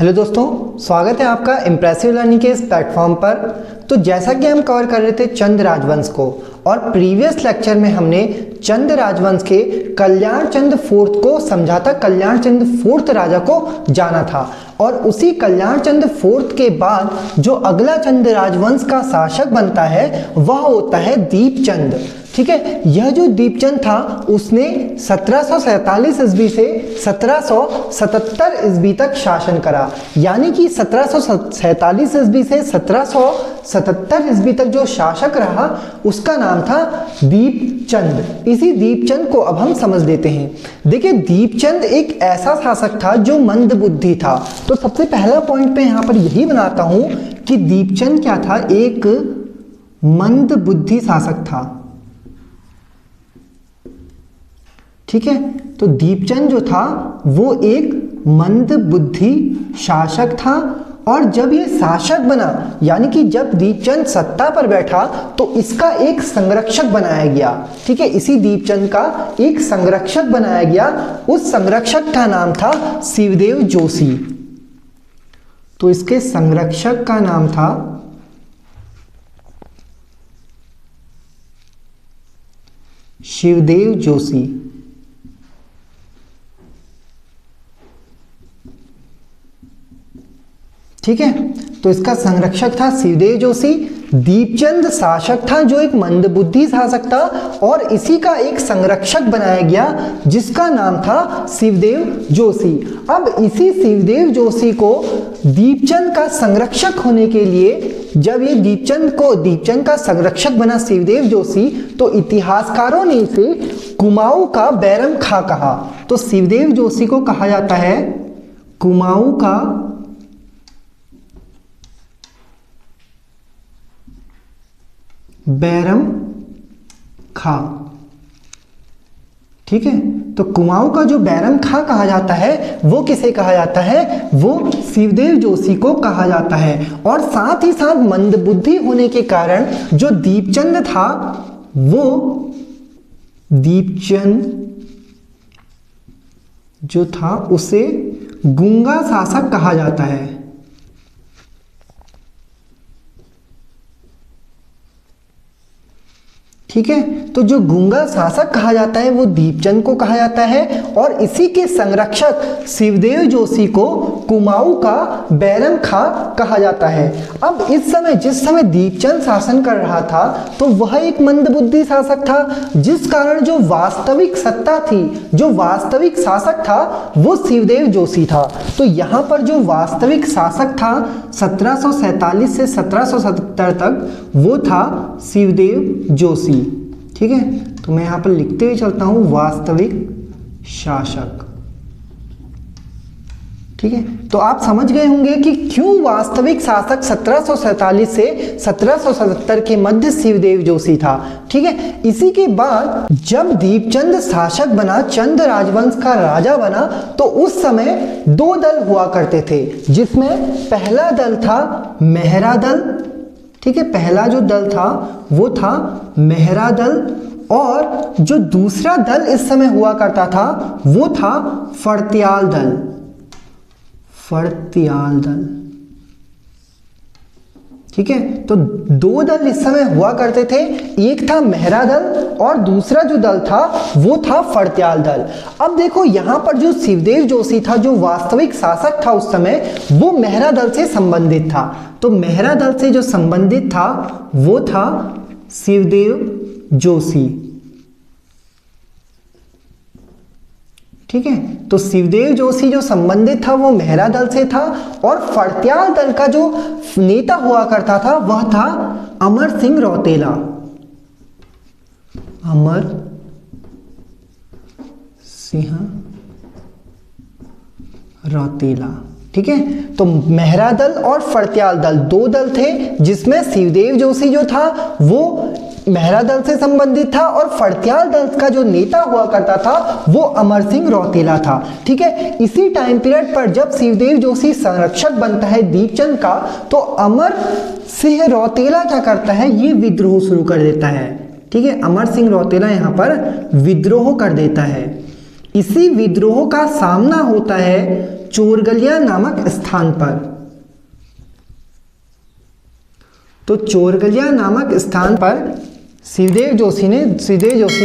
Hello दोस्तों, स्वागत है आपका इम्प्रेसिव लर्निंग के इस प्लेटफॉर्म पर। तो जैसा कि हम कवर कर रहे थे चंद राजवंश को, और प्रीवियस लेक्चर में हमने चंद राजवंश के कल्याण चंद फोर्थ को समझा था, कल्याण चंद फोर्थ राजा को जाना था। और उसी कल्याण चंद फोर्थ के बाद जो अगला चंद राजवंश का शासक बनता है वह होता है दीपचंद। ठीक है, यह जो दीपचंद था उसने 1747 ईस्वी से 1777 ईस्वी तक शासन करा। यानी कि 1747 ईस्वी से 1777 ईस्वी तक जो शासक रहा उसका नाम था दीपचंद। इसी दीपचंद को अब हम समझ लेते हैं। देखिए, दीपचंद एक ऐसा शासक था जो मंदबुद्धि था। तो सबसे पहला पॉइंट पे यहाँ पर यही बनाता हूं कि दीपचंद क्या था, एक मंदबुद्धि शासक था। ठीक है, तो दीपचंद जो था वो एक मंदबुद्धि शासक था। और जब ये शासक बना, यानी कि जब दीपचंद सत्ता पर बैठा, तो इसका एक संरक्षक बनाया गया। ठीक है, इसी दीपचंद का एक संरक्षक बनाया गया। उस संरक्षक का नाम था शिवदेव जोशी। तो इसके संरक्षक का नाम था शिवदेव जोशी। ठीक है, तो इसका संरक्षक था शिवदेव जोशी। दीपचंद शासक था जो एक मंदबुद्धि शासक था, और इसी का एक संरक्षक बनाया गया जिसका नाम था शिवदेव जोशी। अब इसी शिवदेव जोशी को दीपचंद का संरक्षक होने के लिए, जब ये दीपचंद का संरक्षक बना शिवदेव जोशी, तो इतिहासकारों ने इसे कुमाऊं का बैरम खां कहा। तो शिवदेव जोशी को कहा जाता है कुमाऊं का बैरम खां। ठीक है, तो कुमाऊं का जो बैरम खां कहा जाता है वो किसे कहा जाता है, वो शिवदेव जोशी को कहा जाता है। और साथ ही साथ मंदबुद्धि होने के कारण जो दीपचंद था, वो दीपचंद जो था उसे गूंगा शासक कहा जाता है। ठीक है, तो जो गूंगा शासक कहा जाता है वो दीपचंद को कहा जाता है, और इसी के संरक्षक शिवदेव जोशी को कुमाऊं का बैरम खां कहा जाता है। अब इस समय, जिस समय दीपचंद शासन कर रहा था, तो वह एक मंदबुद्धि शासक था, जिस कारण जो वास्तविक सत्ता थी, जो वास्तविक शासक था वो शिवदेव जोशी था। तो यहाँ पर जो वास्तविक शासक था 1747 से 1777 तक, वो था शिवदेव जोशी। ठीक है, तो मैं यहां पर लिखते हुए चलता हूं वास्तविक शासक। ठीक है, तो आप समझ गए होंगे कि क्यों वास्तविक शासक 1747 से 1777 के मध्य शिवदेव जोशी था। ठीक है, इसी के बाद जब दीपचंद शासक बना, चंद राजवंश का राजा बना, तो उस समय दो दल हुआ करते थे, जिसमें पहला दल था मेहरा दल। ठीक है, पहला जो दल था वो था मेहरा दल, और जो दूसरा दल इस समय हुआ करता था वो था फड़त्याल दल। फड़त्याल दल। ठीक है, तो दो दल इस समय हुआ करते थे, एक था मेहरा दल और दूसरा जो दल था वो था फड़त्याल दल। अब देखो, यहां पर जो शिवदेव जोशी था, जो वास्तविक शासक था उस समय, वो मेहरा दल से संबंधित था। तो मेहरा दल से जो संबंधित था वो था शिवदेव जोशी। ठीक है, तो शिवदेव जोशी जो संबंधित था वो मेहरा दल से था, और फड़त्याल दल का जो नेता हुआ करता था वह था अमर सिंह रौतेला। अमर सिंह रौतेला। ठीक है, तो मेहरा दल और फड़त्याल दल दो दल थे, जिसमें शिवदेव जोशी जो था वो मेहरा दल से संबंधित था, और फड़त्याल दल का जो नेता हुआ करता था वो अमर सिंह रौतेला था। ठीक है, इसी टाइम पीरियड पर जब शिवदेव जोशी संरक्षक बनता है दीपचंद का, तो अमर सिंह रौतेला क्या करता है, ये विद्रोह शुरू कर देता है। ठीक है, अमर सिंह रौतेला यहाँ पर विद्रोह कर देता है। इसी विद्रोह का सामना होता है चोरगलिया नामक स्थान पर। तो चोरगलिया नामक स्थान पर शिवदेव जोशी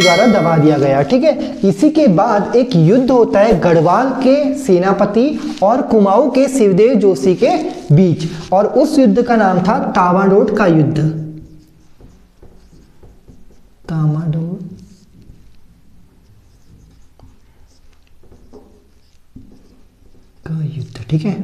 द्वारा दबा दिया गया। ठीक है, इसी के बाद एक युद्ध होता है गढ़वाल के सेनापति और कुमाऊं के शिवदेव जोशी के बीच, और उस युद्ध का नाम था तामाडोट का युद्ध। तामाडोट का युद्ध। ठीक है,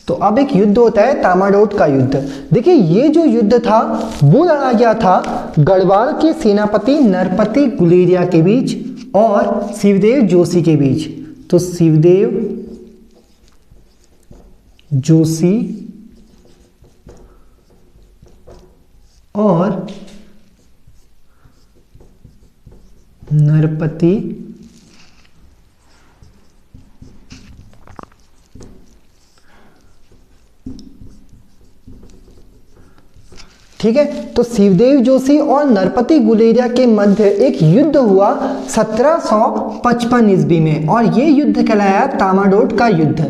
तो अब एक युद्ध होता है तामाडोट का युद्ध। देखिए, ये जो युद्ध था वो लड़ा गया था गढ़वाल के सेनापति नरपति गुलेरिया के बीच और शिवदेव जोशी के बीच। तो शिवदेव जोशी और नरपति ठीक है, तो शिवदेव जोशी और नरपति गुलेरिया के मध्य एक युद्ध हुआ 1755 ईस्वी में, और ये युद्ध कहलाया तामाडोट का युद्ध।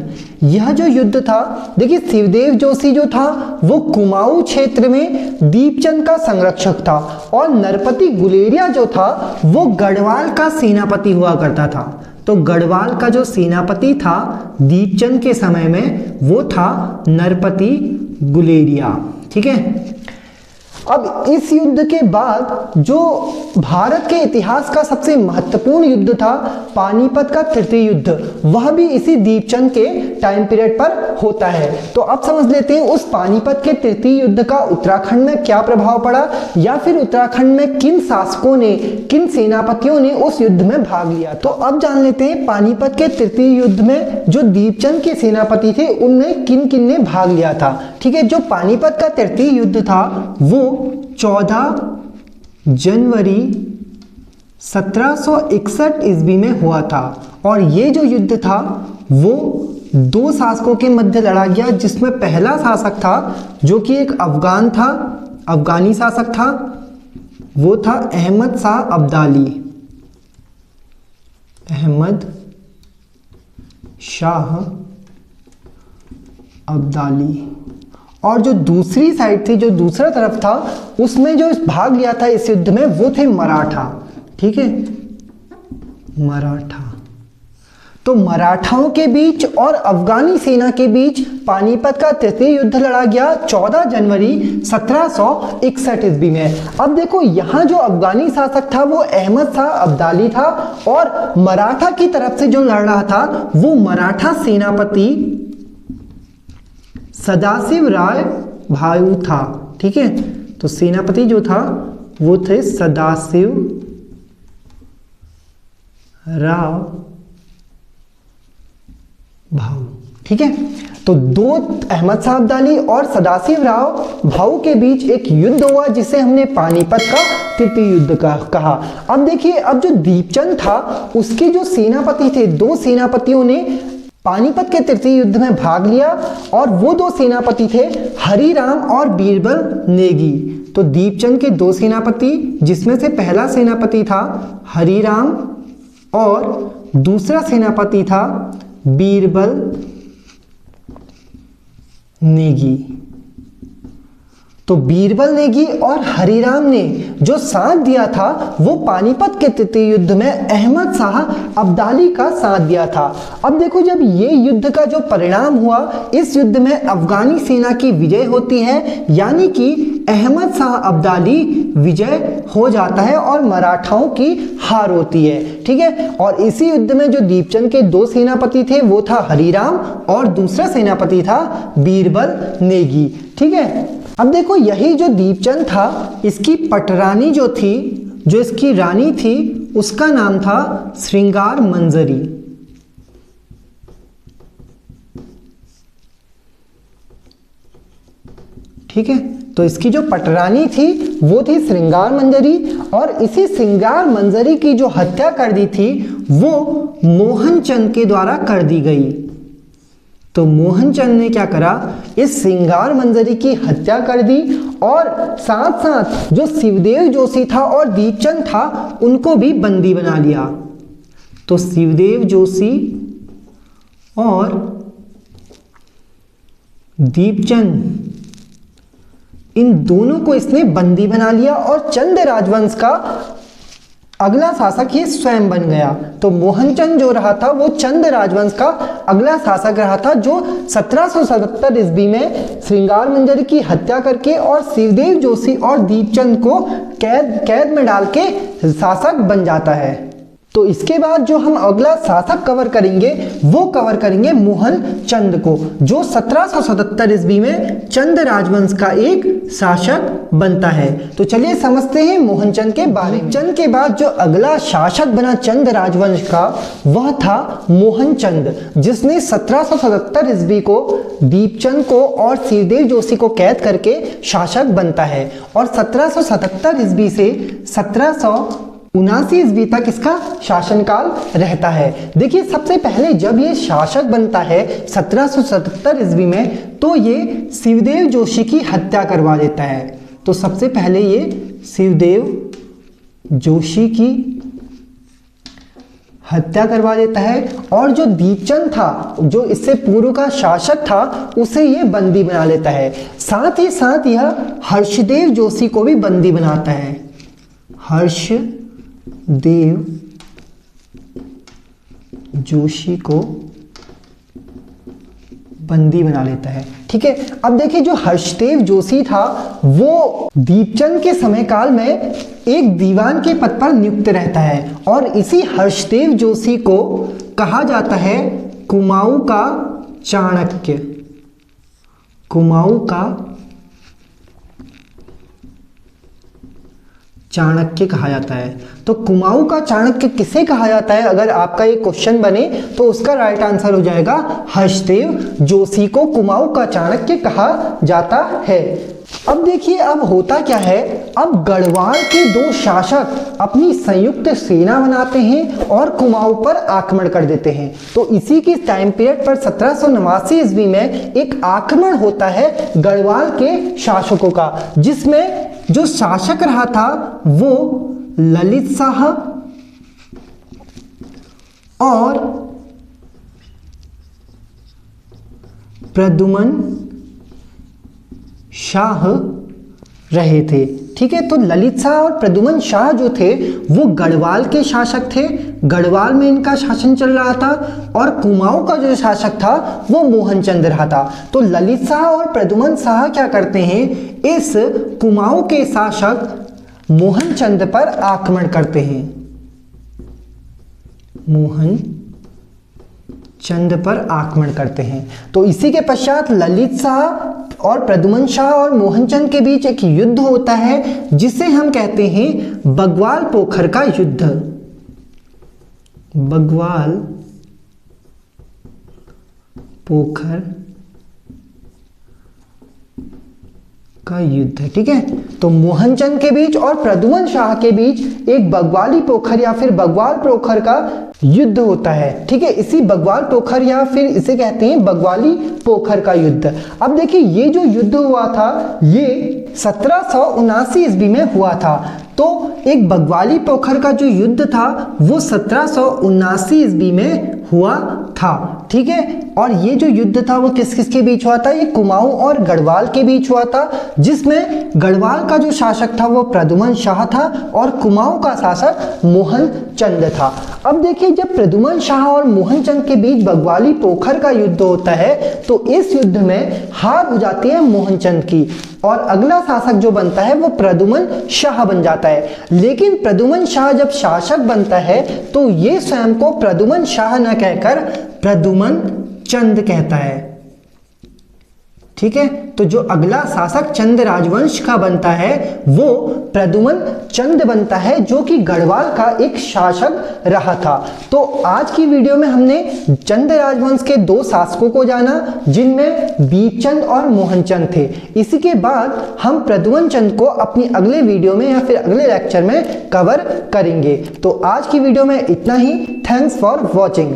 यह जो युद्ध था, देखिए शिवदेव जोशी जो था वो कुमाऊं क्षेत्र में दीपचंद का संरक्षक था, और नरपति गुलेरिया जो था वो गढ़वाल का सेनापति हुआ करता था। तो गढ़वाल का जो सेनापति था दीपचंद के समय में वो था नरपति गुलेरिया। ठीक है, अब इस युद्ध के बाद जो भारत के इतिहास का सबसे महत्वपूर्ण युद्ध था पानीपत का तृतीय युद्ध, वह भी इसी दीपचंद के टाइम पीरियड पर होता है। तो अब समझ लेते हैं उस पानीपत के तृतीय युद्ध का उत्तराखंड में क्या प्रभाव पड़ा, या फिर उत्तराखंड में किन शासकों ने, किन सेनापतियों ने उस युद्ध में भाग लिया। तो अब जान लेते हैं पानीपत के तृतीय युद्ध में जो दीपचंद के सेनापति थे उनमें किन किन ने भाग लिया था। ठीक है, जो पानीपत का तृतीय युद्ध था वो 14 जनवरी 1761 ईस्वी में हुआ था, और ये जो युद्ध था वो दो शासकों के मध्य लड़ा गया, जिसमें पहला शासक था जो कि एक अफगान था, अफगानी शासक था, वो था अहमद शाह अब्दाली। अहमद शाह अब्दाली। और जो दूसरी साइड थी, जो दूसरा तरफ था, उसमें जो भाग लिया था इस युद्ध में वो थे मराठा। ठीक है, मराठा। तो मराठाओं के बीच और अफगानी सेना के बीच पानीपत का तृतीय युद्ध लड़ा गया 14 जनवरी 1761 ईस्वी में। अब देखो, यहाँ जो अफगानी शासक था वो अहमद शाह अब्दाली था, और मराठा की तरफ से जो लड़ रहा था वो मराठा सेनापति सदाशिव राय भाऊ था। ठीक है, तो सेनापति जो था वो थे सदाशिव राव भाऊ। ठीक है, तो दो अहमद शाह अब्दाली और सदाशिव राव भाऊ के बीच एक युद्ध हुआ जिसे हमने पानीपत का तृतीय युद्ध कहा। अब देखिए, अब जो दीपचंद था उसके जो सेनापति थे, दो सेनापतियों ने पानीपत के तृतीय युद्ध में भाग लिया, और वो दो सेनापति थे हरिराम और बीरबल नेगी। तो दीपचंद के दो सेनापति, जिसमें से पहला सेनापति था हरिराम और दूसरा सेनापति था बीरबल नेगी। तो बीरबल नेगी और हरिराम ने जो साथ दिया था वो पानीपत के तृतीय युद्ध में अहमद शाह अब्दाली का साथ दिया था। अब देखो, जब ये युद्ध का जो परिणाम हुआ, इस युद्ध में अफगानी सेना की विजय होती है, यानी कि अहमद शाह अब्दाली विजय हो जाता है और मराठाओं की हार होती है। ठीक है, और इसी युद्ध में जो दीपचंद के दो सेनापति थे वो था हरिराम और दूसरा सेनापति था बीरबल नेगी। ठीक है, अब देखो, यही जो दीपचंद था इसकी पटरानी जो थी, जो इसकी रानी थी, उसका नाम था श्रृंगार मंजरी। ठीक है, तो इसकी जो पटरानी थी वो थी श्रृंगार मंजरी, और इसी श्रृंगार मंजरी की जो हत्या कर दी थी वो मोहनचंद के द्वारा कर दी गई। तो मोहनचंद ने क्या करा, इस श्रृंगार मंजरी की हत्या कर दी, और साथ साथ जो शिवदेव जोशी था और दीपचंद था उनको भी बंदी बना लिया। तो शिवदेव जोशी और दीपचंद, इन दोनों को इसने बंदी बना लिया और चंद राजवंश का अगला शासक ये स्वयं बन गया। तो मोहनचंद जो रहा था वो चंद राजवंश का अगला शासक रहा था, जो 1777 ईस्वी में श्रृंगार मंजरी की हत्या करके और शिवदेव जोशी और दीपचंद को कैद में डाल के शासक बन जाता है। तो इसके बाद जो हम अगला शासक कवर करेंगे वो कवर करेंगे मोहनचंद को, जो 1777 ईस्वी में चंद राजवंश का एक शासक बनता है। तो चलिए समझते हैं मोहनचंद के बारे में। चंद के बाद जो अगला शासक बना चंद राजवंश का वह था मोहनचंद, जिसने 1777 ईस्वी को दीपचंद को और शिवदेव जोशी को कैद करके शासक बनता है और 1777 ईस्वी से 1779 ईस्वी तक इसका शासनकाल रहता है। देखिए सबसे पहले जब ये शासक बनता है 1777 ईस्वी में, तो ये शिवदेव जोशी की हत्या करवा देता है। तो सबसे पहले ये शिवदेव जोशी की हत्या करवा देता है और जो दीपचंद था, जो इससे पूर्व का शासक था, उसे ये बंदी बना लेता है। साथ ही साथ यह हर्षदेव जोशी को भी बंदी बनाता है। हर्षदेव जोशी को बंदी बना लेता है। ठीक है, अब देखिए जो हर्षदेव जोशी था वो दीपचंद के समय काल में एक दीवान के पद पर नियुक्त रहता है और इसी हर्षदेव जोशी को कहा जाता है कुमाऊं का चाणक्य। कुमाऊं का चाणक्य कहा जाता है। तो कुमाऊं का चाणक्य किसे कहा जाता है, अगर आपका ये क्वेश्चन बने तो उसका राइट आंसर हो जाएगा हर्षदेव जोशी को कुमाऊं का चाणक्य कहा जाता है। अब देखिए अब होता क्या है, अब गढ़वाल के दो शासक अपनी संयुक्त सेना बनाते हैं और कुमाऊं पर आक्रमण कर देते हैं। तो इसी के टाइम पीरियड पर 1789 ईस्वी में एक आक्रमण होता है गढ़वाल के शासकों का, जिसमें जो शासक रहा था वो ललित शाह और प्रद्युमन शाह रहे थे। ठीक है, तो ललित शाह और प्रद्युमन शाह जो थे वो गढ़वाल के शासक थे, गढ़वाल में इनका शासन चल रहा था और कुमाऊं का जो शासक था वो मोहनचंद रहा था। तो ललित शाह और प्रद्युमन शाह क्या करते हैं, इस कुमाऊं के शासक मोहनचंद पर आक्रमण करते हैं। मोहनचंद पर आक्रमण करते हैं। तो इसी के पश्चात ललित शाह और प्रद्युमन शाह और मोहनचंद के बीच एक युद्ध होता है जिसे हम कहते हैं बगवाल पोखर का युद्ध। बगवाल पोखर का युद्ध। ठीक है, तो मोहनचंद के बीच और प्रद्युमन शाह के बीच एक बगवाली पोखर या फिर बगवाल पोखर का युद्ध होता है। ठीक है, इसी बगवाल पोखर या फिर इसे कहते हैं बगवाली पोखर का युद्ध। अब देखिए ये जो युद्ध हुआ था ये 1779 ईस्वी में हुआ था। तो एक बगवाली पोखर का जो युद्ध था वो 1779 ईस्वी में हुआ था। ठीक है, और ये जो युद्ध था वो किस किस के बीच हुआ था, ये कुमाऊं और गढ़वाल के बीच हुआ था, जिसमें गढ़वाल का जो शासक था वो प्रद्युमन शाह था और कुमाऊं का शासक मोहनचंद था। अब देखिए जब प्रद्युमन शाह और मोहनचंद के बीच बगवाली पोखर का युद्ध होता है तो इस युद्ध में हार हो जाती है मोहनचंद की और अगला शासक जो बनता है वो प्रद्युमन शाह बन जाता है। लेकिन प्रद्युमन शाह जब शासक बनता है तो ये स्वयं को प्रद्युमन शाह न कहकर प्रद्युमन चंद कहता है। ठीक है, तो जो अगला शासक चंद राजवंश का बनता है वो प्रद्युमन चंद बनता है, जो कि गढ़वाल का एक शासक रहा था। तो आज की वीडियो में हमने चंद राजवंश के दो शासकों को जाना जिनमें दीपचंद और मोहनचंद थे। इसी के बाद हम प्रद्युमन चंद को अपनी अगले वीडियो में या फिर अगले लेक्चर में कवर करेंगे। तो आज की वीडियो में इतना ही। Thanks for watching.